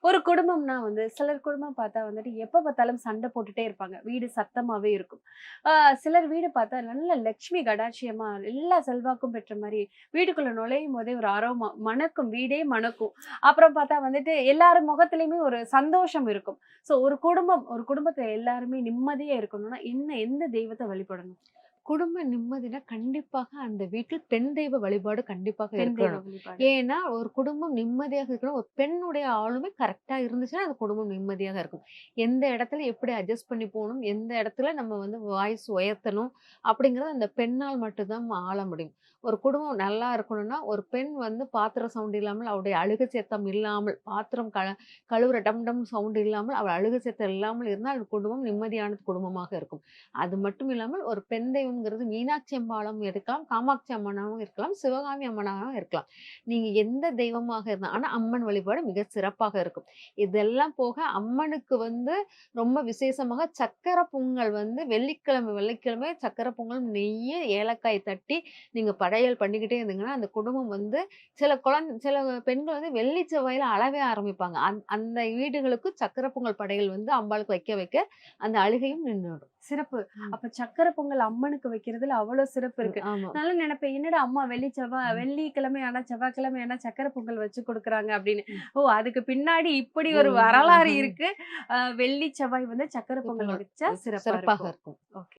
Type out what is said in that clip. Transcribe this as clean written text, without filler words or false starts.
ஒரு குடும்பம்னா வந்து சிலர் குடும்பம் பார்த்தா வந்துட்டு எப்ப பார்த்தாலும் சண்டை போட்டுட்டே இருப்பாங்க. வீடு சத்தமாவே இருக்கும். ஆ சிலர் வீடு பார்த்தா நல்ல லட்சுமி கடாட்சியமா எல்லா செல்வாக்கும் பெற்ற மாரி வீட்டுக்குள்ள நுழையும்போதே ஒரு அரோமா மணக்கும். வீடே மணக்கும். அப்புறம் பார்த்தா வந்துட்டு எல்லார் முகத்திலயுமே ஒரு சந்தோஷம் இருக்கும். ஸோ ஒரு குடும்பத்துல எல்லாருமே நிம்மதியா இருக்கணும்னா எந்த தெய்வத்த வழிபடணும்? குடும்ப நிம்மதினா கண்டிப்பாக அந்த வீட்டில் பெண் தெய்வ வழிபாடு கண்டிப்பாக பெண் தெய்வ இருக்கணும். வழிபாடு. ஏன்னா, ஒரு குடும்பம் நிம்மதியாக இருக்கணும். ஒரு பெண்ணுடைய ஆளுமை கரெக்ட்டா இருந்துச்சுன்னா, அந்த குடும்பம் நிம்மதியாக இருக்கும். எந்த இடத்துல எப்படி அட்ஜஸ்ட் பண்ணி போணும், எந்த இடத்துல நம்ம வந்து வாய்ஸ் உயர்த்தணும், அப்படிங்கிறது அந்த பெண்ணால் மட்டும் தான் ஆள முடியும். ஒரு குடும்பம் நல்லா இருக்கணும்னா, ஒரு பெண் வந்து பாத்திரம் சவுண்ட் இல்லாமல், அவளுடைய அழுகை சத்தம் இல்லாமல், பாத்திரம் கழுவுற டம் டம் சவுண்ட் இல்லாமல், அவள் அழுகை சத்தம் இல்லாமல் இருந்தால், அந்த குடும்பம் நிம்மதியான குடும்பமாக இருக்கும். அது மட்டும் இல்லாமல் ஒரு பெண் தெய்வம்ங்கிறது மீனாட்சி அம்மாளாவும் இருக்கலாம், காமாட்சி அம்மனாவும் இருக்கலாம், சிவகாமி அம்மனாவும் இருக்கலாம். நீங்க எந்த தெய்வமாக இருந்தா ஆனா அம்மன் வழிபாடு மிக சிறப்பாக இருக்கும். இதெல்லாம் போக அம்மனுக்கு வந்து ரொம்ப விசேஷமாக சர்க்கரை பொங்கல் வந்து வெள்ளிக்கிழமை வெள்ளிக்கிழமை சர்க்கரை பொங்கல், நெய்யி, ஏலக்காய் தட்டி நீங்க படையல் பண்ணிக்கிட்டே இருந்தீங்கன்னா, அந்த குடும்பம் வந்து சில பெண்கள் வந்து வெள்ளி செவ்வாயில அழவே ஆரம்பிப்பாங்க. அந்த வீடுகளுக்கு சர்க்கரை பொங்கல் படையல் வந்து அம்பாளுக்கு வைக்க வைக்க அந்த அழுகையும் நின்னுடும். சிறப்பு. ம். அப்ப சர்க்கரை பொங்கல் அம்மனுக்கு வைக்கிறதுல அவ்வளோ சிறப்பு இருக்கு. ஆமா. நான்லாம் நெனப்பேன், என்னடா அம்மா ம். வெள்ளிக்கிழமை ஆனா, செவ்வாய்க்கிழமை ஆனா சர்க்கரை பொங்கல் வச்சு குடுக்குறாங்க அப்படின்னு. ம். ஓ! அதுக்கு பின்னாடி இப்படி ஒரு வரலாறு ம். இருக்கு. வெள்ளி, செவ்வாய் வந்து சர்க்கரை பொங்கல் பொங்கல் வச்சா சிறப்பா சிறப்பாக இருக்கும். இருக்கும். ஓகே.